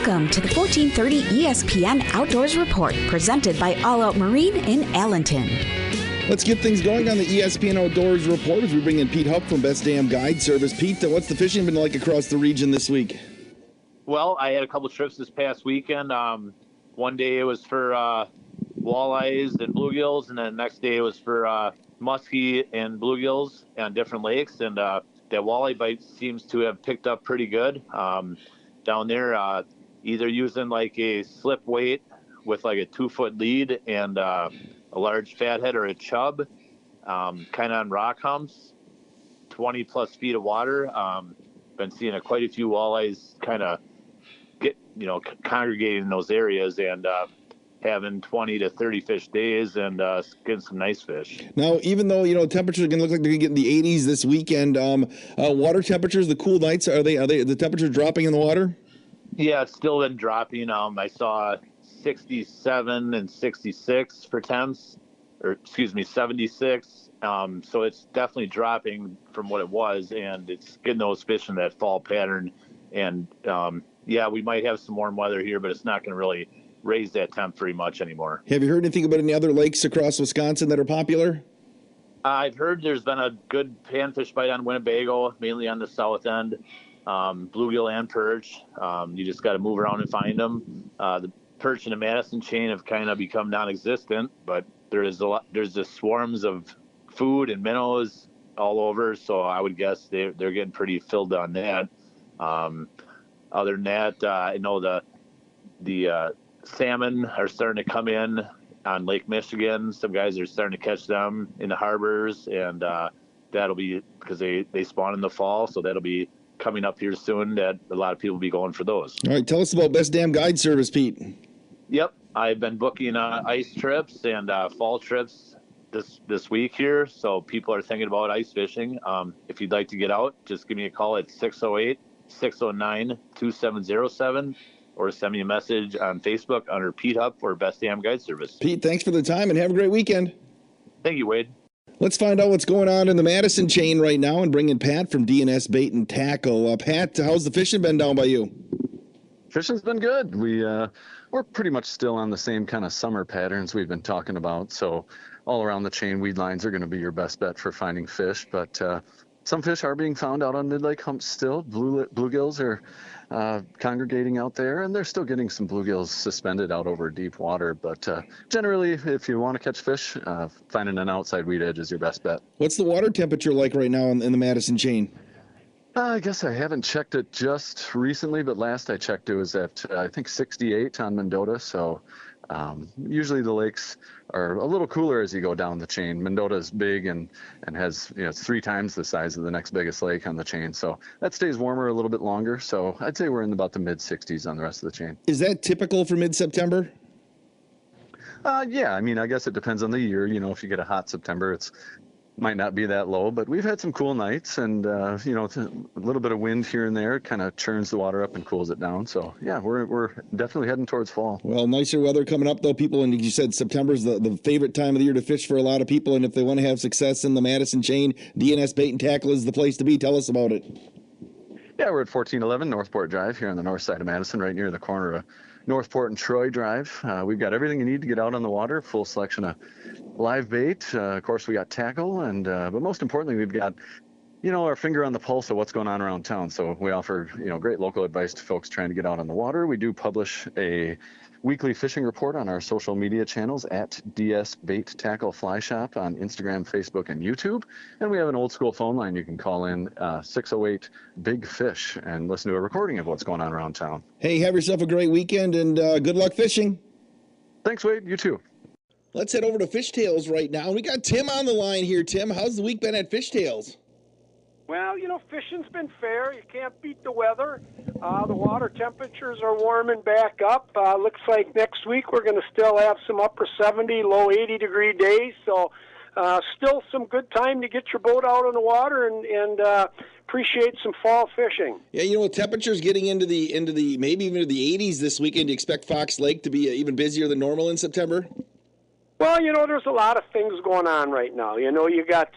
Welcome to the 1430 ESPN Outdoors Report, presented by All Out Marine in Allenton. Let's get things going on the ESPN Outdoors Report as we bring in Pete Hupp from Best Damn Guide Service. Pete, what's the fishing been like across the region this week? Well, I had a couple trips this past weekend. One day it was for walleyes and bluegills, and then the next day it was for muskie and bluegills on different lakes. And that walleye bite seems to have picked up pretty good down there. Either using like a slip weight with like a 2-foot lead and a large fathead or a chub, kind of on rock humps, 20 plus feet of water. Been seeing quite a few walleyes kind of get, congregating in those areas and having 20 to 30 fish days and getting some nice fish. Now, even though, temperatures are going to look like they're going to get in the 80s this weekend, water temperatures, the cool nights, are they the temperature dropping in the water? Yeah, it's still been dropping. I saw 67 and 66 for temps, 76. So it's definitely dropping from what it was, and it's getting those fish in that fall pattern. And we might have some warm weather here, but it's not going to really raise that temp very much anymore. Have you heard anything about any other lakes across Wisconsin that are popular? I've heard there's been a good panfish bite on Winnebago, mainly on the south end, bluegill and perch. You just got to move around and find them. The perch in the Madison chain have kind of become non-existent, but there's just swarms of food and minnows all over, so I would guess they're getting pretty filled on that. Other than that, I know the salmon are starting to come in on Lake Michigan. Some guys are starting to catch them in the harbors, and that'll be because they spawn in the fall, so that'll be coming up here soon that a lot of people will be going for those. All right, tell us about Best Damn Guide Service, Pete. Yep, I've been booking ice trips and fall trips this week here, so people are thinking about ice fishing. If you'd like to get out, just give me a call at 608-609-2707 or send me a message on Facebook under Pete Hupp or Best Damn Guide Service. Pete, thanks for the time and have a great weekend. Thank you, Wade. Let's find out what's going on in the Madison chain right now and bring in Pat from D&S Bait and Tackle. Pat, how's the fishing been down by you? Fishing's been good. We're pretty much still on the same kind of summer patterns we've been talking about. So all around the chain, weed lines are going to be your best bet for finding fish. But some fish are being found out on mid-lake humps still. Bluegills are congregating out there, and they're still getting some bluegills suspended out over deep water. But generally, if you want to catch fish, finding an outside weed edge is your best bet. What's the water temperature like right now in the Madison chain? I guess I haven't checked it just recently, but last I checked it was at, I think, 68 on Mendota. So usually the lakes are a little cooler as you go down the chain. Mendota is big and has, it's 3 times the size of the next biggest lake on the chain. So that stays warmer a little bit longer. So I'd say we're in about the mid-60s on the rest of the chain. Is that typical for mid-September? Yeah, I guess it depends on the year. If you get a hot September, might not be that low, but we've had some cool nights, and a little bit of wind here and there kind of churns the water up and cools it down. So yeah, we're definitely heading towards fall. Well, nicer weather coming up though, people, and you said September's the favorite time of the year to fish for a lot of people, and if they want to have success in the Madison chain, D&S Bait and Tackle is the place to be. Tell us about it. Yeah, we're at 1411 Northport Drive here on the north side of Madison, right near the corner of Northport and Troy Drive. We've got everything you need to get out on the water, full selection of live bait. Of course, we got tackle, and but most importantly, we've got, our finger on the pulse of what's going on around town. So we offer, great local advice to folks trying to get out on the water. We do publish a weekly fishing report on our social media channels at DS Bait Tackle Fly Shop on Instagram, Facebook, and YouTube. And we have an old school phone line. You can call in 608-BIG-FISH and listen to a recording of what's going on around town. Hey, have yourself a great weekend and good luck fishing. Thanks, Wade. You too. Let's head over to Fishtails right now. We got Tim on the line here. Tim, how's the week been at Fishtails? Well, fishing's been fair. You can't beat the weather. The water temperatures are warming back up. Looks like next week we're going to still have some upper 70, low 80-degree days. So still some good time to get your boat out on the water and appreciate some fall fishing. Yeah, temperatures getting into the maybe even into the 80s this weekend. Do you expect Fox Lake to be even busier than normal in September? Well, there's a lot of things going on right now. You got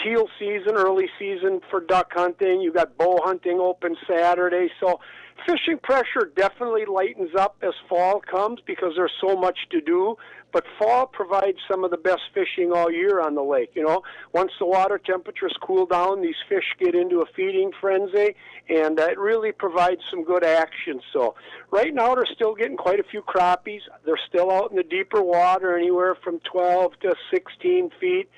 teal season, early season for duck hunting. You got bow hunting open Saturday. So, Fishing pressure definitely lightens up as fall comes because there's so much to do, but fall provides some of the best fishing all year on the lake. You know, once the water temperatures cool down, these fish get into a feeding frenzy, and it really provides some good action. So right now they're still getting quite a few crappies. They're still out in the deeper water, anywhere from 12 to 16 feet,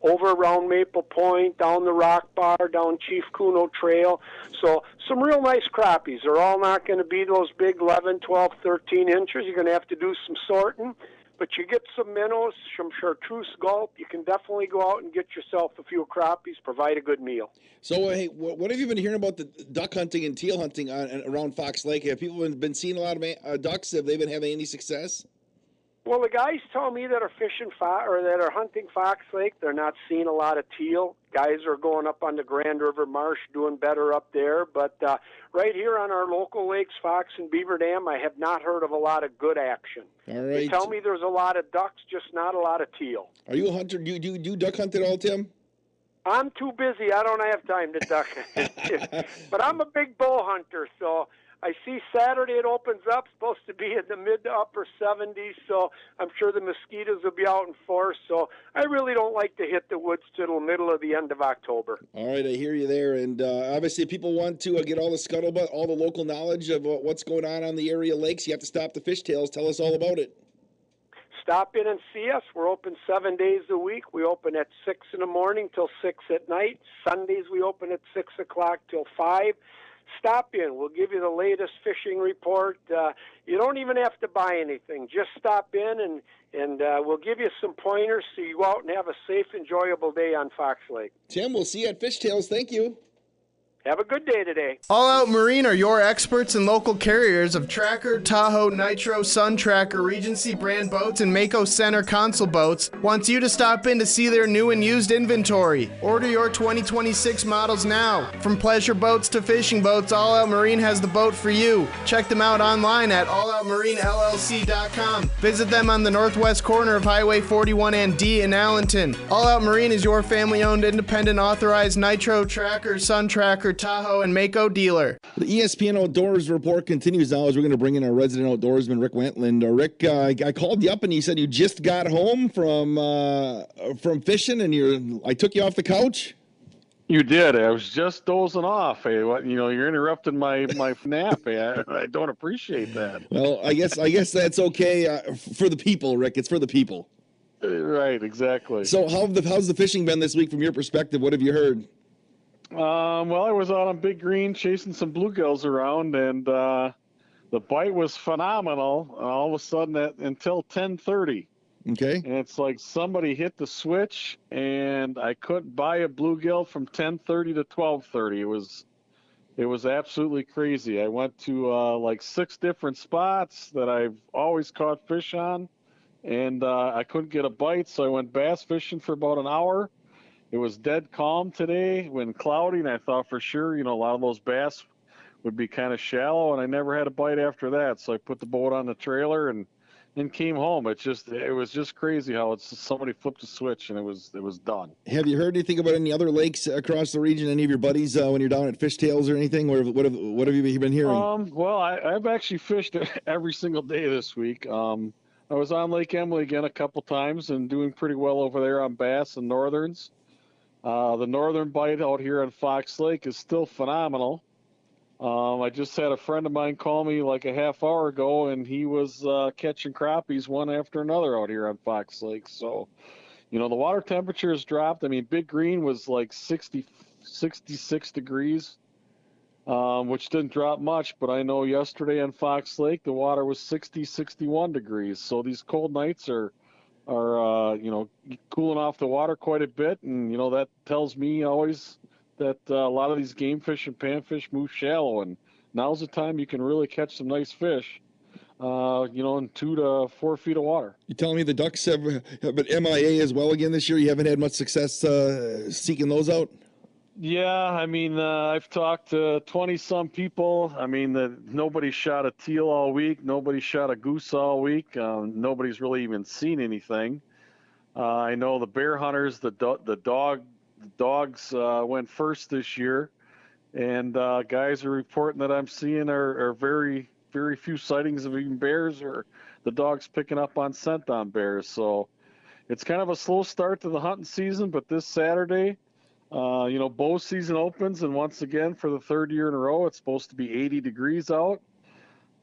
over around Maple Point, down the Rock Bar, down Chief Kuno Trail. So some real nice crappies. They're all not going to be those big 11, 12, 13 inches. You're going to have to do some sorting. But you get some minnows, some chartreuse gulp. You can definitely go out and get yourself a few crappies, provide a good meal. So, hey, what have you been hearing about the duck hunting and teal hunting around Fox Lake? Have people been seeing a lot of ducks? Have they been having any success? Well, the guys tell me that are fishing or that are hunting Fox Lake, they're not seeing a lot of teal. Guys are going up on the Grand River Marsh, doing better up there. But right here on our local lakes, Fox and Beaver Dam, I have not heard of a lot of good action. All right. They tell me there's a lot of ducks, just not a lot of teal. Are you a hunter? Do you duck hunt at all, Tim? I'm too busy. I don't have time to duck. But I'm a big bow hunter, so I see Saturday it opens up, supposed to be in the mid to upper 70s, so I'm sure the mosquitoes will be out in force. So I really don't like to hit the woods till the middle of the end of October. All right, I hear you there. And obviously, if people want to get all the scuttlebutt, all the local knowledge of what's going on the area lakes, you have to stop the fishtails. Tell us all about it. Stop in and see us. We're open 7 days a week. We open at 6 in the morning till 6 at night. Sundays we open at 6 o'clock till 5. Stop in. We'll give you the latest fishing report. You don't even have to buy anything. Just stop in, and we'll give you some pointers so you go out and have a safe, enjoyable day on Fox Lake. Tim, we'll see you at Fishtails. Thank you. Have a good day today. All Out Marine are your experts and local carriers of Tracker, Tahoe, Nitro, Sun Tracker, Regency brand boats, and Mako Center console boats. Wants you to stop in to see their new and used inventory. Order your 2026 models now. From pleasure boats to fishing boats, All Out Marine has the boat for you. Check them out online at alloutmarinellc.com. Visit them on the northwest corner of Highway 41 and D in Allenton. All Out Marine is your family-owned, independent, authorized Nitro, Tracker, Sun Tracker, Tahoe, and Mako dealer. The ESPN Outdoors report continues now as we're going to bring in our resident outdoorsman, Rick Wentland. Rick, I called you up and you said you just got home from fishing, and I took you off the couch. You did. I was just dozing off. Hey, you're interrupting my nap. Hey, I don't appreciate that. Well, I guess that's okay for the people, Rick. It's for the people. Right, exactly. So how's the fishing been this week from your perspective? What have you heard? Well, I was out on Big Green chasing some bluegills around, and the bite was phenomenal. All of a sudden, until 10:30. Okay. And it's like somebody hit the switch, and I couldn't buy a bluegill from 10:30 to 12:30. It was absolutely crazy. I went to like 6 different spots that I've always caught fish on, and I couldn't get a bite, so I went bass fishing for about an hour. It was dead calm today when cloudy, and I thought for sure, a lot of those bass would be kind of shallow, and I never had a bite after that. So I put the boat on the trailer and came home. It was just crazy how somebody flipped a switch and it was done. Have you heard anything about any other lakes across the region? Any of your buddies when you're down at Fishtails or anything? What have you been hearing? Well, I've actually fished every single day this week. I was on Lake Emily again a couple times and doing pretty well over there on bass and northerns. The northern bite out here on Fox Lake is still phenomenal. I just had a friend of mine call me like a half hour ago, and he was catching crappies one after another out here on Fox Lake. So, the water temperature has dropped. I mean, Big Green was like 66 degrees, which didn't drop much. But I know yesterday on Fox Lake, the water was 61 degrees. So these cold nights are cooling off the water quite a bit, and that tells me always that a lot of these game fish and panfish move shallow, and now's the time you can really catch some nice fish, in 2 to 4 feet of water. You telling me the ducks have been MIA as well again this year? You haven't had much success seeking those out? Yeah, I mean, I've talked to 20-some people. I mean, nobody shot a teal all week. Nobody shot a goose all week. Nobody's really even seen anything. I know the bear hunters, the dogs went first this year, And guys are reporting that I'm seeing are very, very few sightings of even bears or the dogs picking up on scent on bears. So it's kind of a slow start to the hunting season, but this Saturday, bow season opens, and once again, for the third year in a row, it's supposed to be 80 degrees out.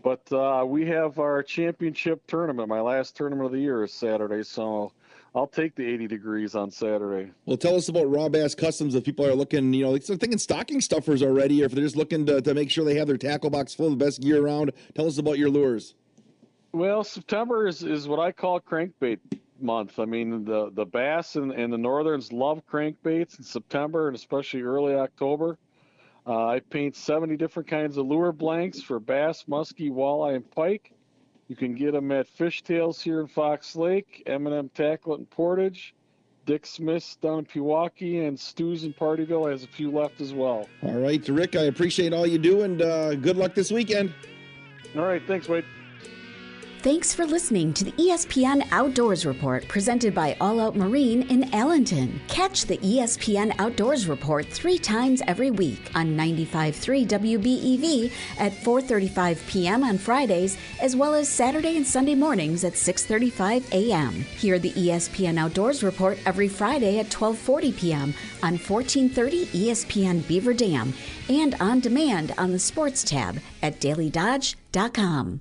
But we have our championship tournament. My last tournament of the year is Saturday, so I'll take the 80 degrees on Saturday. Well, tell us about Raw Bass Customs if people are looking, they're thinking stocking stuffers already, or if they're just looking to make sure they have their tackle box full of the best gear around. Tell us about your lures. Well, September is what I call crankbait month. I mean, the bass and the northerns love crankbaits in September and especially early October. I paint 70 different kinds of lure blanks for bass, muskie, walleye, and pike. You can get them at Fishtails here in Fox Lake, M&M Tacklet in Portage, Dick Smith's down in Pewaukee, and Stu's in Partyville has a few left as well. All right, Rick, I appreciate all you do, and good luck this weekend. All right, thanks, Wade. Thanks for listening to the ESPN Outdoors Report presented by All Out Marine in Allenton. Catch the ESPN Outdoors Report 3 times every week on 95.3 WBEV at 4:35 p.m. on Fridays, as well as Saturday and Sunday mornings at 6:35 a.m. Hear the ESPN Outdoors Report every Friday at 12:40 p.m. on 1430 ESPN Beaver Dam and on demand on the Sports tab at dailydodge.com.